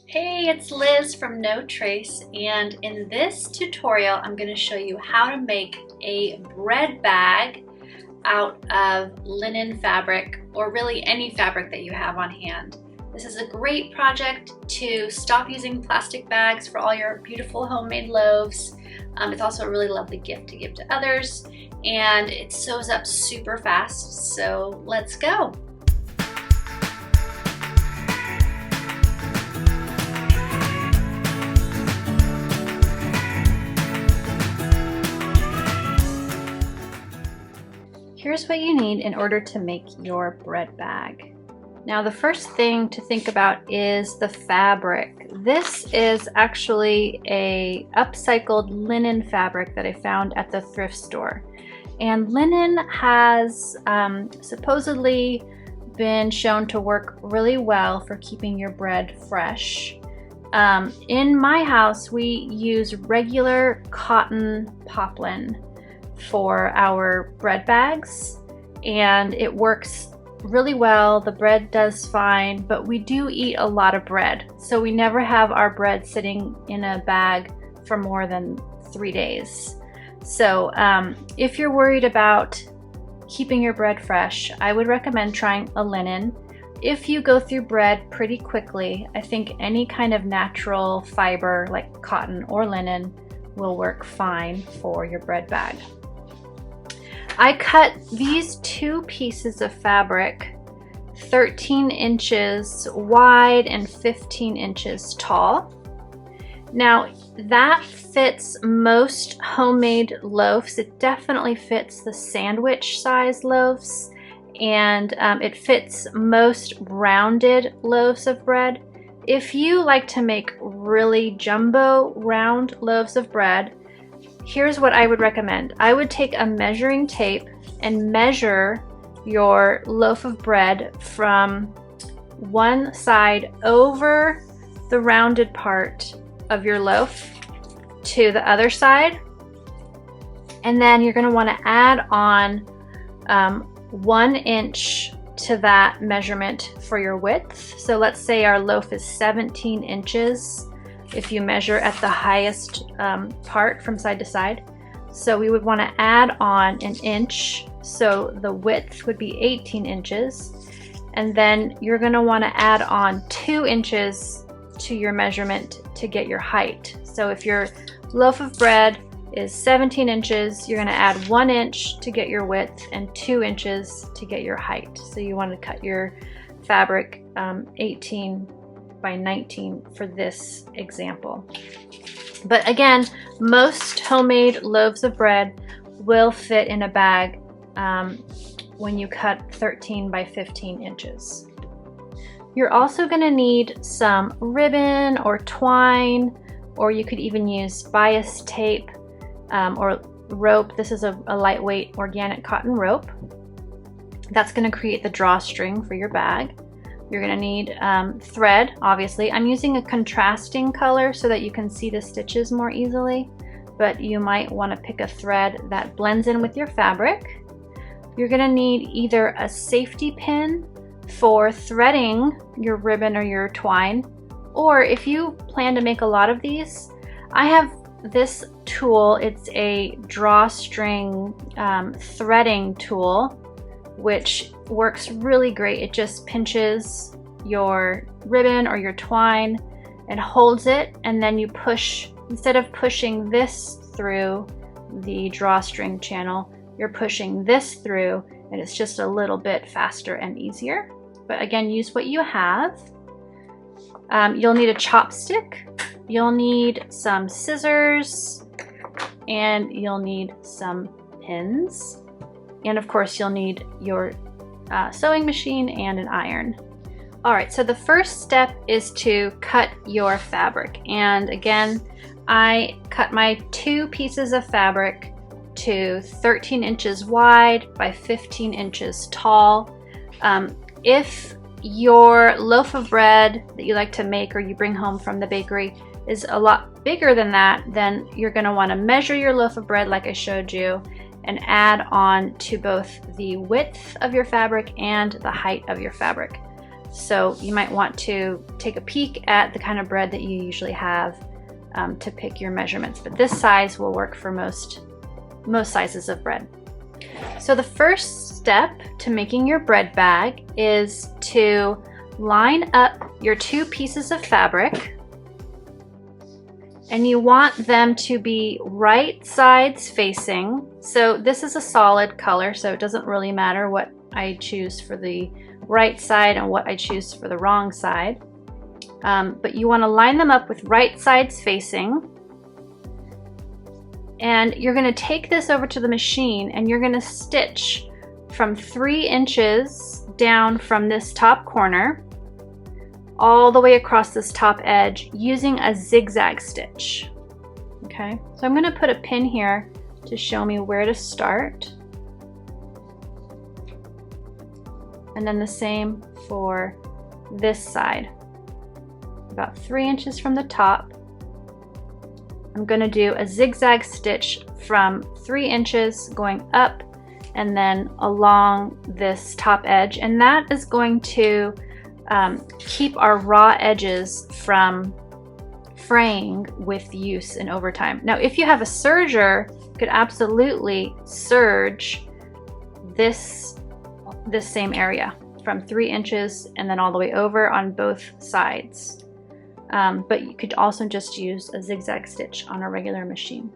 Hey, it's Liz from No Trace, and in this tutorial I'm going to show you how to make a bread bag out of linen fabric, or really any fabric that you have on hand. This is a great project to stop using plastic bags for all your beautiful homemade loaves. It's also a really lovely gift to give to others, and it sews up super fast, so let's go. Here's what you need in order to make your bread bag. Now, the first thing to think about is the fabric. This is actually a upcycled linen fabric that I found at the thrift store. And linen has supposedly been shown to work really well for keeping your bread fresh. In my house, we use regular cotton poplin for our bread bags, and it works really well. The bread does fine, but we do eat a lot of bread, so we never have our bread sitting in a bag for more than 3 days. So if you're worried about keeping your bread fresh, I would recommend trying a linen. If you go through bread pretty quickly, I think any kind of natural fiber like cotton or linen will work fine for your bread bag. I cut these two pieces of fabric 13 inches wide and 15 inches tall. Now that fits most homemade loaves. It definitely fits the sandwich size loaves, and it fits most rounded loaves of bread. If you like to make really jumbo round loaves of bread, here's what I would recommend. I would take a measuring tape and measure your loaf of bread from one side over the rounded part of your loaf to the other side. And then you're going to want to add on 1 inch to that measurement for your width. So let's say our loaf is 17 inches. If you measure at the highest part from side to side. So we would want to add on 1 inch, so the width would be 18 inches. And then you're going to want to add on 2 inches to your measurement to get your height. So if your loaf of bread is 17 inches, you're going to add 1 inch to get your width and 2 inches to get your height. So you want to cut your fabric 18 by 19 for this example. But again, most homemade loaves of bread will fit in a bag when you cut 13 by 15 inches. You're also going to need some ribbon or twine, or you could even use bias tape or rope. This is a lightweight organic cotton rope. That's going to create the drawstring for your bag. You're going to need thread, obviously. I'm using a contrasting color so that you can see the stitches more easily, but you might want to pick a thread that blends in with your fabric. You're going to need either a safety pin for threading your ribbon or your twine, or if you plan to make a lot of these, I have this tool. It's a drawstring threading tool, which works really great. It just pinches your ribbon or your twine and holds it, and then you push, instead of pushing this through the drawstring channel, you're pushing this through, and it's just a little bit faster and easier. But again, use what you have. You'll need a chopstick, you'll need some scissors, and you'll need some pins. And of course, you'll need your sewing machine and an iron. All right, so the first step is to cut your fabric. And again, I cut my 2 pieces of fabric to 13 inches wide by 15 inches tall. If your loaf of bread that you like to make or you bring home from the bakery is a lot bigger than that, then you're going to want to measure your loaf of bread like I showed you and add on to both the width of your fabric and the height of your fabric. So you might want to take a peek at the kind of bread that you usually have to pick your measurements. But this size will work for most sizes of bread. So the first step to making your bread bag is to line up your two pieces of fabric, and you want them to be right sides facing. So this is a solid color, so it doesn't really matter what I choose for the right side and what I choose for the wrong side. But you want to line them up with right sides facing. And you're going to take this over to the machine and you're going to stitch from 3 inches down from this top corner all the way across this top edge using a zigzag stitch. Okay, so I'm going to put a pin here to show me where to start. And then the same for this side. About 3 inches from the top, I'm going to do a zigzag stitch from 3 inches going up and then along this top edge, and that is going to keep our raw edges from fraying with use and over time. Now if you have a serger, you could absolutely serge this same area from 3 inches and then all the way over on both sides. But you could also just use a zigzag stitch on a regular machine.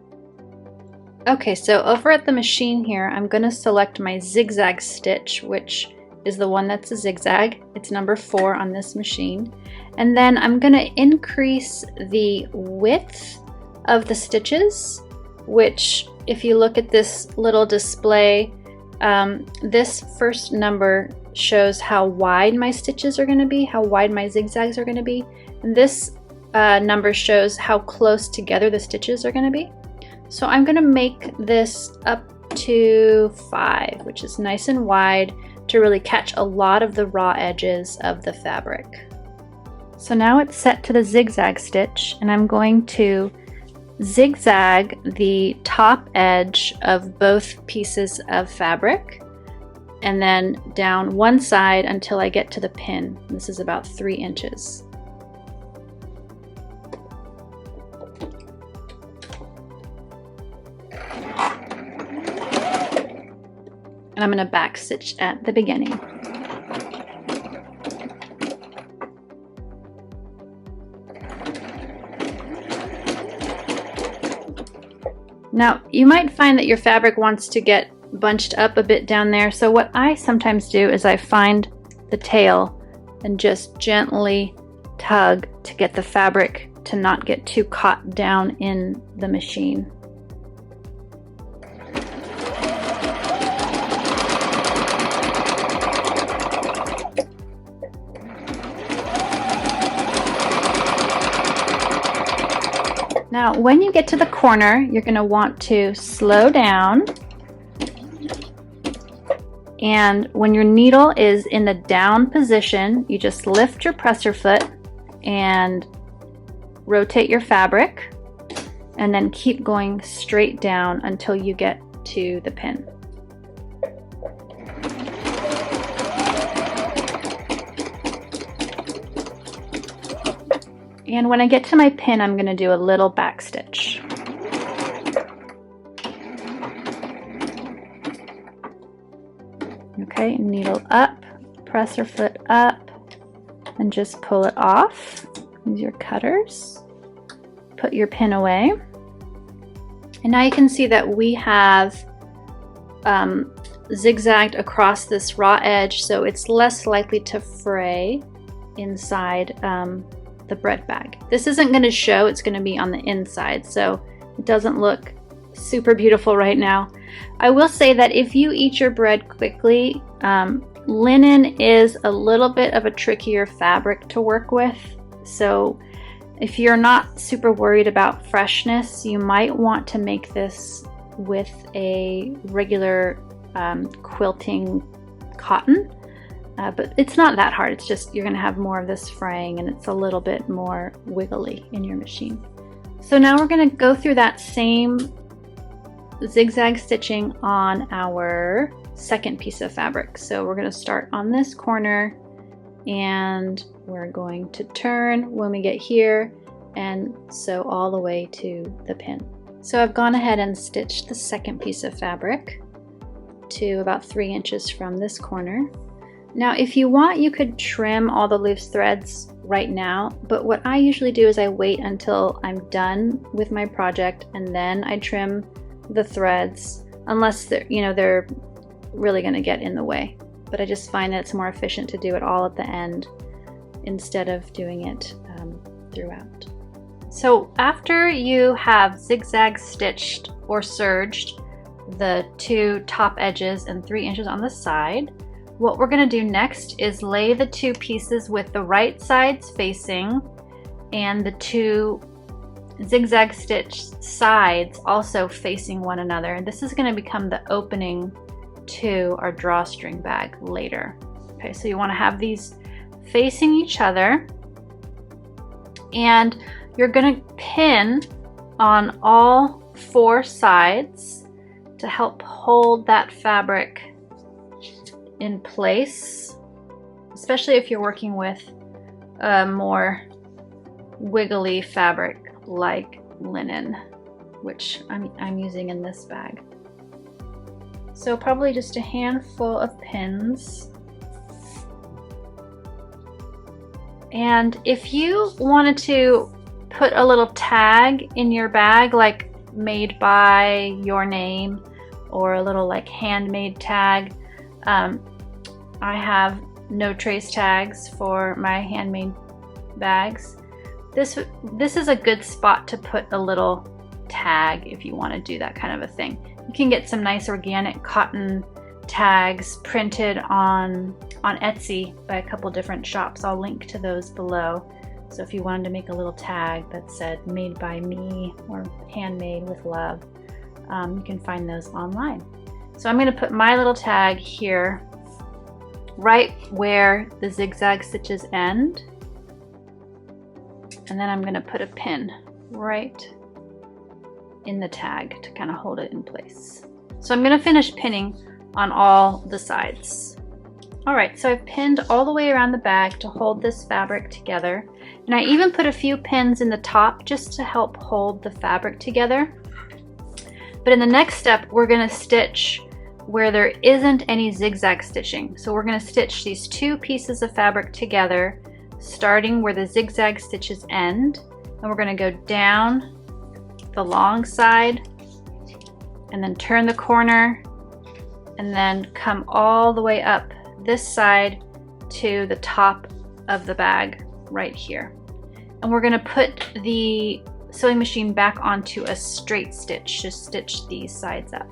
Okay, so over at the machine here, I'm going to select my zigzag stitch, which is the one that's a zigzag. It's number 4 on this machine. And then I'm going to increase the width of the stitches, which if you look at this little display, this first number shows how wide my stitches are going to be, how wide my zigzags are going to be. And this number shows how close together the stitches are going to be. So I'm going to make this up to 5, which is nice and wide to really catch a lot of the raw edges of the fabric. So now it's set to the zigzag stitch, and I'm going to zigzag the top edge of both pieces of fabric and then down one side until I get to the pin. This is about 3 inches. And I'm going to back stitch at the beginning. Now you might find that your fabric wants to get bunched up a bit down there, so what I sometimes do is I find the tail and just gently tug to get the fabric to not get too caught down in the machine. Now, when you get to the corner, you're going to want to slow down. And when your needle is in the down position, you just lift your presser foot and rotate your fabric, and then keep going straight down until you get to the pin. And when I get to my pin, I'm going to do a little back stitch. Okay, needle up, presser foot up, and just pull it off. Use your cutters. Put your pin away. And now you can see that we have zigzagged across this raw edge, so it's less likely to fray inside the bread bag. This isn't going to show, it's going to be on the inside, so it doesn't look super beautiful right now. I will say that if you eat your bread quickly, linen is a little bit of a trickier fabric to work with, so if you're not super worried about freshness, you might want to make this with a regular quilting cotton. But it's not that hard, it's just you're going to have more of this fraying and it's a little bit more wiggly in your machine. So now we're going to go through that same zigzag stitching on our second piece of fabric. So we're going to start on this corner and we're going to turn when we get here and sew all the way to the pin. So I've gone ahead and stitched the second piece of fabric to about 3 inches from this corner. Now if you want, you could trim all the loose threads right now, but what I usually do is I wait until I'm done with my project and then I trim the threads, unless they're really going to get in the way. But I just find that it's more efficient to do it all at the end instead of doing it throughout. So after you have zigzag stitched or serged the 2 top edges and 3 inches on the side, what we're going to do next is lay the 2 pieces with the right sides facing and the 2 zigzag stitched sides also facing one another. And this is going to become the opening to our drawstring bag later. Okay, so you want to have these facing each other, and you're going to pin on all 4 sides to help hold that fabric in place, especially if you're working with a more wiggly fabric like linen, which I'm using in this bag. So probably just a handful of pins. And if you wanted to put a little tag in your bag, like made by your name, or a little like handmade tag, I have no trace tags for my handmade bags. This is a good spot to put a little tag if you want to do that kind of a thing. You can get some nice organic cotton tags printed on Etsy by a couple different shops. I'll link to those below. So if you wanted to make a little tag that said made by me or handmade with love, you can find those online. So I'm going to put my little tag here right where the zigzag stitches end, and then I'm going to put a pin right in the tag to kind of hold it in place. So I'm going to finish pinning on all the sides. Alright, so I've pinned all the way around the bag to hold this fabric together, and I even put a few pins in the top just to help hold the fabric together. But in the next step, we're going to stitch where there isn't any zigzag stitching. So we're going to stitch these 2 pieces of fabric together, starting where the zigzag stitches end, and we're going to go down the long side and then turn the corner and then come all the way up this side to the top of the bag right here. And we're going to put the sewing machine back onto a straight stitch to stitch these sides up.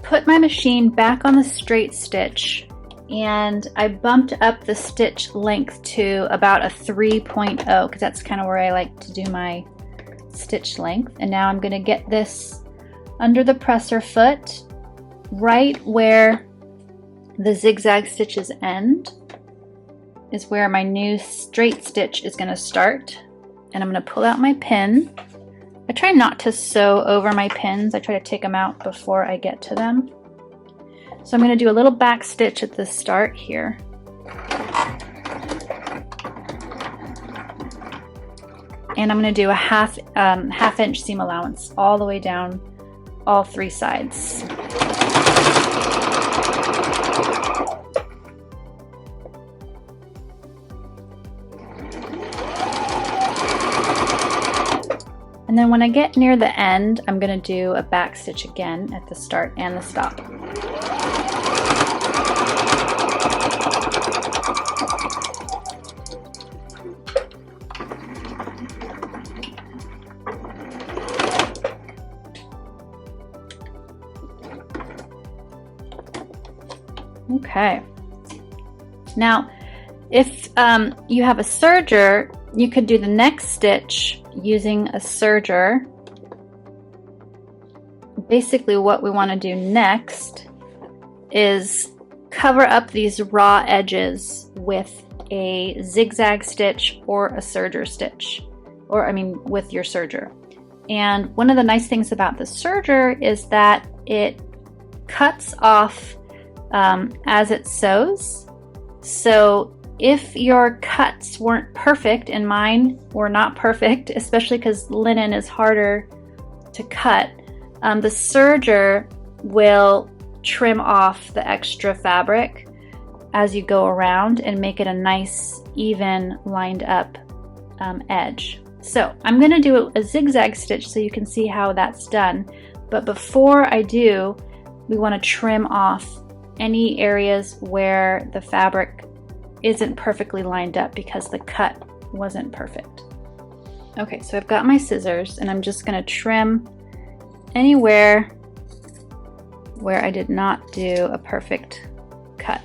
Put my machine back on the straight stitch, and I bumped up the stitch length to about a 3.0 because that's kind of where I like to do my stitch length. And now I'm going to get this under the presser foot right where the zigzag stitches end is where my new straight stitch is going to start. And I'm going to pull out my pin. I try not to sew over my pins. I try to take them out before I get to them. So I'm going to do a little back stitch at the start here. And I'm going to do a half inch seam allowance all the way down all 3 sides. And then when I get near the end, I'm going to do a back stitch again at the start and the stop. Okay. Now, if you have a serger, you could do the next stitch using a serger. Basically what we want to do next is cover up these raw edges with a zigzag stitch or a serger stitch, or with your serger. And one of the nice things about the serger is that it cuts off as it sews, so If your cuts weren't perfect, and mine were not perfect, especially because linen is harder to cut, the serger will trim off the extra fabric as you go around and make it a nice, even, lined up edge. So I'm going to do a zigzag stitch so you can see how that's done. But before I do, we want to trim off any areas where the fabric isn't perfectly lined up because the cut wasn't perfect. Okay, so I've got my scissors and I'm just going to trim anywhere where I did not do a perfect cut.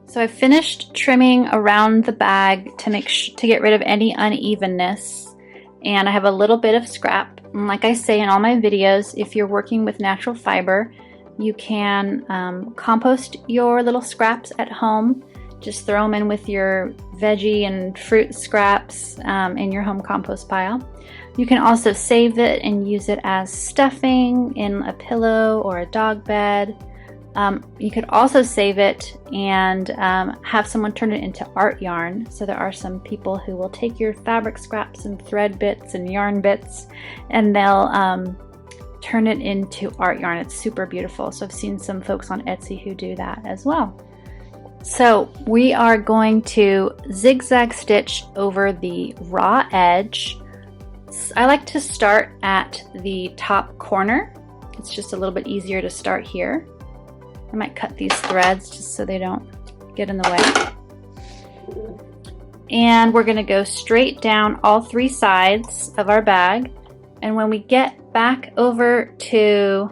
So I finished trimming around the bag to get rid of any unevenness, and I have a little bit of scrap. And like I say in all my videos, if you're working with natural fiber, you can compost your little scraps at home. Just throw them in with your veggie and fruit scraps in your home compost pile. You can also save it and use it as stuffing in a pillow or a dog bed. You could also save it and have someone turn it into art yarn. So there are some people who will take your fabric scraps and thread bits and yarn bits, and they'll turn it into art yarn. It's super beautiful. So I've seen some folks on Etsy who do that as well. So we are going to zigzag stitch over the raw edge. I like to start at the top corner. It's just a little bit easier to start here. I might cut these threads just so they don't get in the way. And we're going to go straight down all three sides of our bag. And when we get back over to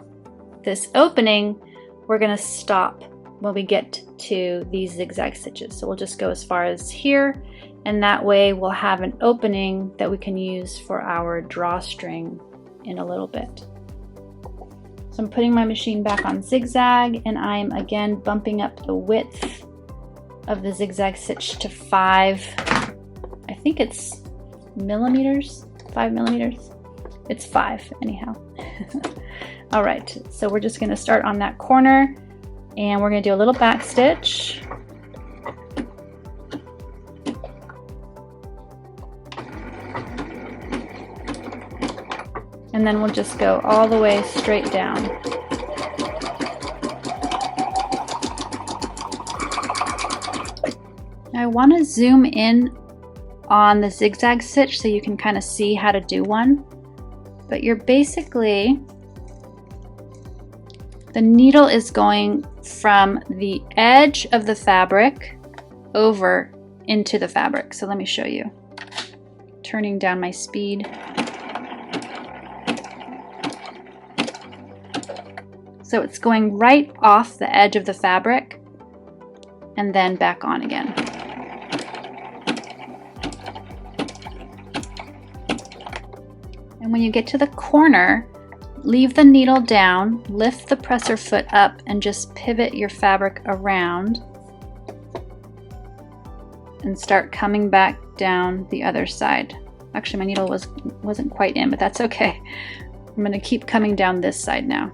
this opening, we're going to stop when we get to these zigzag stitches. So we'll just go as far as here, and that way we'll have an opening that we can use for our drawstring in a little bit. So I'm putting my machine back on zigzag, and I'm again bumping up the width of the zigzag stitch to 5, I think it's millimeters, 5 millimeters. It's 5 anyhow. All right, so we're just gonna start on that corner, and we're gonna do a little back stitch. And then we'll just go all the way straight down. Now I want to zoom in on the zigzag stitch so you can kind of see how to do one. But you're basically, the needle is going from the edge of the fabric over into the fabric. So let me show you. Turning down my speed. So it's going right off the edge of the fabric and then back on again. And when you get to the corner, leave the needle down, lift the presser foot up, and just pivot your fabric around and start coming back down the other side. Actually, my needle wasn't quite in, but that's okay. I'm going to keep coming down this side now.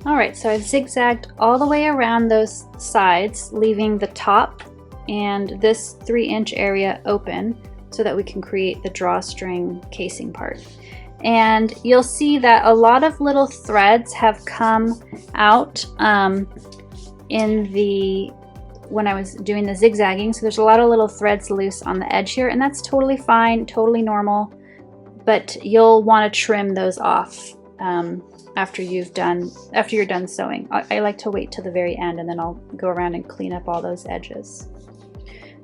Alright, so I've zigzagged all the way around those sides, leaving the top and this 3-inch area open so that we can create the drawstring casing part. And you'll see that a lot of little threads have come out when I was doing the zigzagging. So there's a lot of little threads loose on the edge here, and that's totally fine, totally normal, but you'll want to trim those off after you're done sewing. I like to wait till the very end, and then I'll go around and clean up all those edges.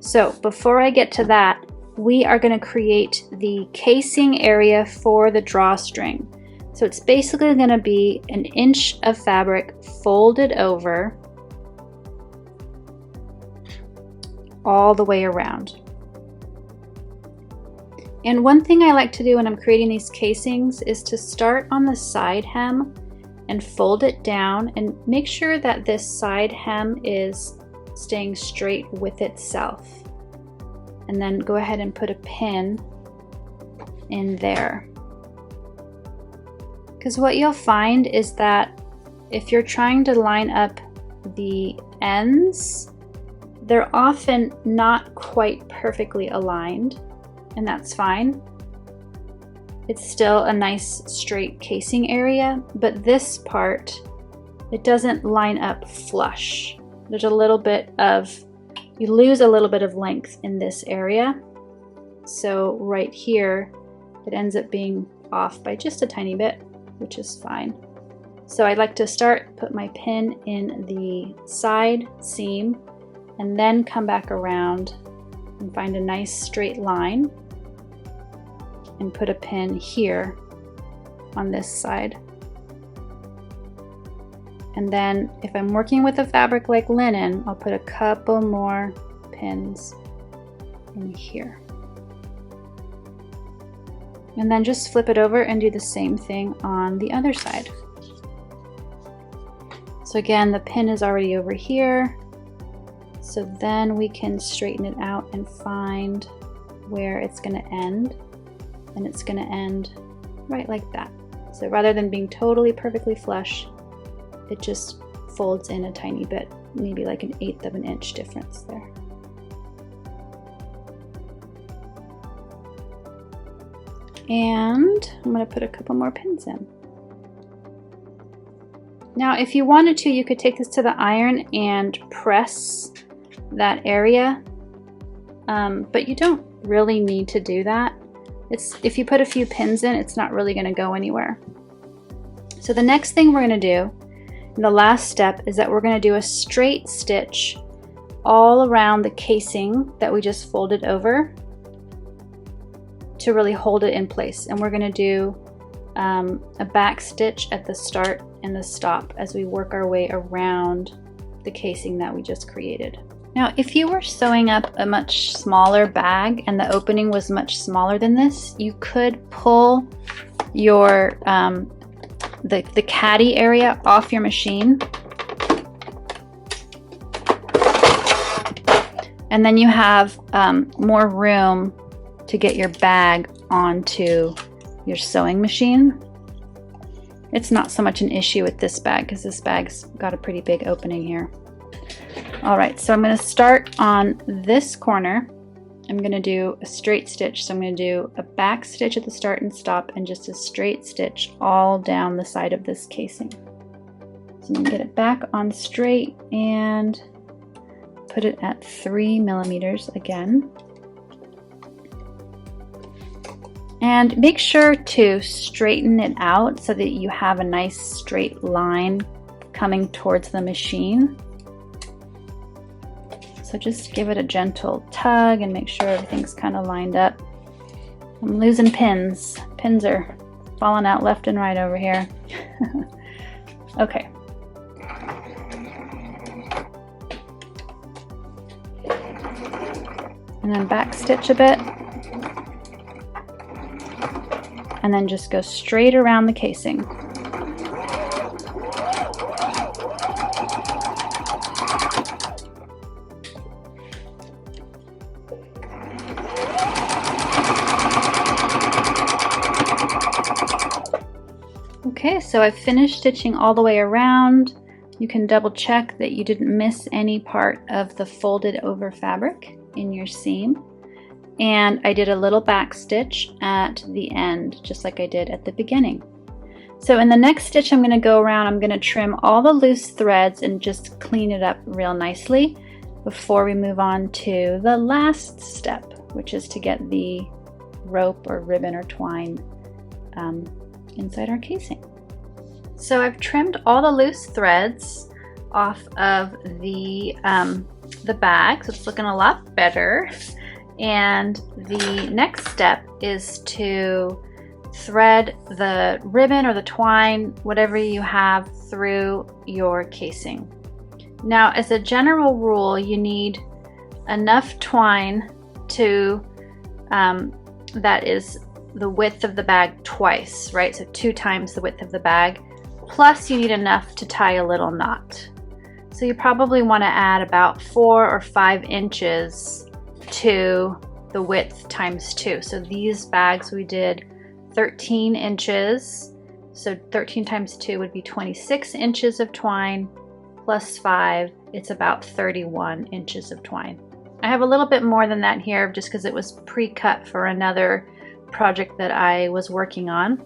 So before I get to that, we are going to create the casing area for the drawstring. So it's basically going to be 1 inch of fabric folded over all the way around. And one thing I like to do when I'm creating these casings is to start on the side hem and fold it down and make sure that this side hem is staying straight with itself. And then go ahead and put a pin in there. Because what you'll find is that if you're trying to line up the ends, they're often not quite perfectly aligned, and that's fine. It's still a nice straight casing area, but this part, it doesn't line up flush. There's a little bit of, you lose a little bit of length in this area. So right here, it ends up being off by just a tiny bit, which is fine. So I like to put my pin in the side seam and then come back around and find a nice straight line and put a pin here on this side. And then if I'm working with a fabric like linen, I'll put a couple more pins in here. And then just flip it over and do the same thing on the other side. So again, the pin is already over here. So then we can straighten it out and find where it's going to end. And it's going to end right like that. So rather than being totally perfectly flush, it just folds in a tiny bit, maybe like 1/8 of an inch difference there. And I'm going to put a couple more pins in. Now if you wanted to, you could take this to the iron and press that area, but you don't really need to do that. If you put a few pins in, it's not really going to go anywhere. So the next thing we're going to do, and the last step, is that we're going to do a straight stitch all around the casing that we just folded over to really hold it in place. And we're going to do a back stitch at the start and the stop as we work our way around the casing that we just created. Now, if you were sewing up a much smaller bag and the opening was much smaller than this, you could pull your the caddy area off your machine, and then you have more room to get your bag onto your sewing machine. It's not so much an issue with this bag because this bag's got a pretty big opening here. All right, so I'm going to start on this corner. I'm going to do a straight stitch. So I'm going to do a back stitch at the start and stop, and just a straight stitch all down the side of this casing. So I'm going to get it back on straight and put it at 3 millimeters again. And make sure to straighten it out so that you have a nice straight line coming towards the machine. So just give it a gentle tug and make sure everything's kind of lined up. I'm losing pins. Pins are falling out left and right over here. Okay. And then back stitch a bit. And then just go straight around the casing. Okay, so I've finished stitching all the way around. You can double check that you didn't miss any part of the folded over fabric in your seam. And I did a little back stitch at the end, just like I did at the beginning. So in the next stitch I'm going to go around, I'm going to trim all the loose threads and just clean it up real nicely before we move on to the last step, which is to get the rope or ribbon or twine inside our casing. So I've trimmed all the loose threads off of the bag, so it's looking a lot better. And the next step is to thread the ribbon or the twine, whatever you have, through your casing. Now, as a general rule, you need enough twine to, that is the width of the bag twice, right? So 2 times the width of the bag, plus you need enough to tie a little knot. So you probably want to add about 4 or 5 inches to the width times 2. So these bags we did 13 inches So 13 times 2 would be 26 inches of twine plus 5. It's about 31 inches of twine. I have a little bit more than that here just because it was pre-cut for another project that I was working on.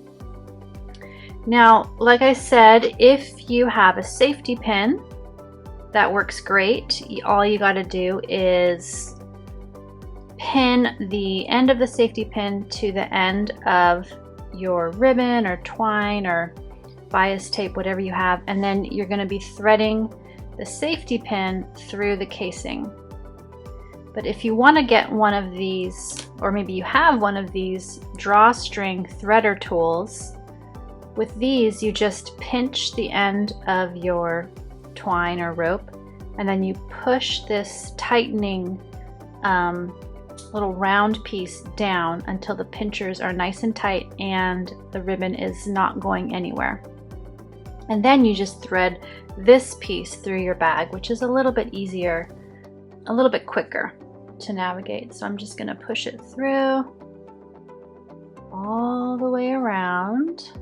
Now, like I said, if you have a safety pin, that works great. All you got to do is pin the end of the safety pin to the end of your ribbon or twine or bias tape, whatever you have, and then you're going to be threading the safety pin through the casing. But if you want to get one of these, or maybe you have one of these drawstring threader tools, with these you just pinch the end of your twine or rope, and then you push this tightening little round piece down until the pinchers are nice and tight and the ribbon is not going anywhere. And then you just thread this piece through your bag, which is a little bit easier, a little bit quicker to navigate. So I'm just going to push it through all the way around.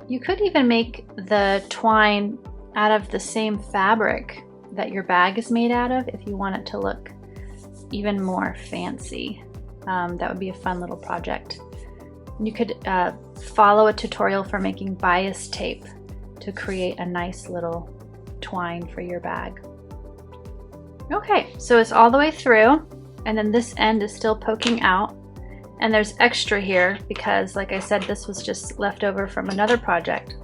You could even make the twine out of the same fabric that your bag is made out of if you want it to look even more fancy. That would be a fun little project. You could follow a tutorial for making bias tape to create a nice little twine for your bag. Okay, so it's all the way through, and then this end is still poking out, and there's extra here because, like I said, this was just left over from another project.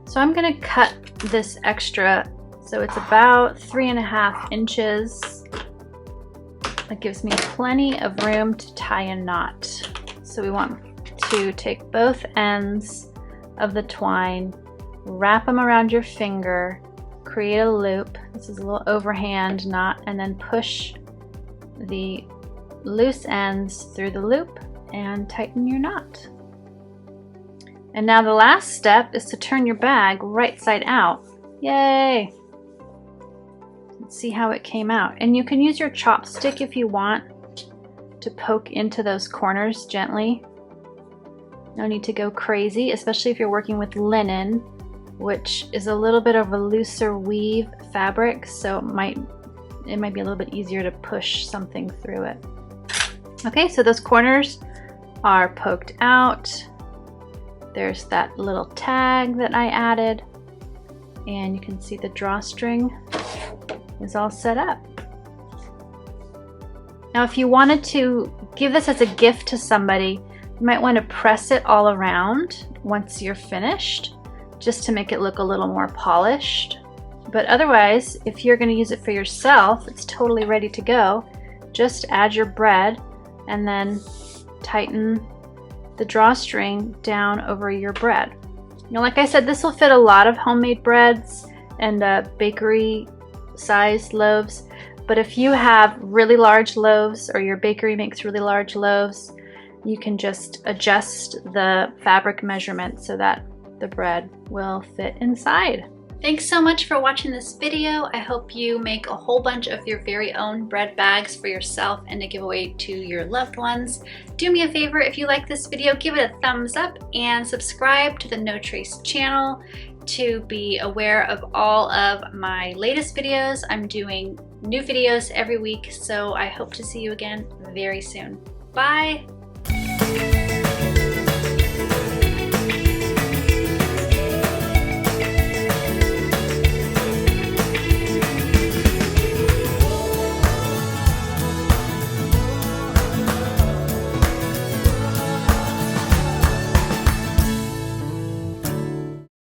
So I'm going to cut this extra, so it's about 3.5 inches. That gives me plenty of room to tie a knot. So we want to take both ends of the twine, wrap them around your finger, create a loop. This is a little overhand knot, and then push the loose ends through the loop and tighten your knot. And now the last step is to turn your bag right side out. Yay! Let's see how it came out. And you can use your chopstick if you want to poke into those corners gently. No need to go crazy, especially if you're working with linen, which is a little bit of a looser weave fabric, so it might be a little bit easier to push something through it. Okay, so those corners are poked out. There's that little tag that I added, and you can see the drawstring is all set up. Now, if you wanted to give this as a gift to somebody, you might want to press it all around once you're finished, just to make it look a little more polished. But otherwise, if you're going to use it for yourself, it's totally ready to go. Just add your bread and then tighten the drawstring down over your bread. Now, like I said, this will fit a lot of homemade breads and bakery sized loaves. But if you have really large loaves, or your bakery makes really large loaves, you can just adjust the fabric measurement so that the bread will fit inside. Thanks so much for watching this video. I hope you make a whole bunch of your very own bread bags for yourself and to give away to your loved ones. Do me a favor, if you like this video, give it a thumbs up and subscribe to the No Trace channel to be aware of all of my latest videos. I'm doing new videos every week, so I hope to see you again very soon. Bye!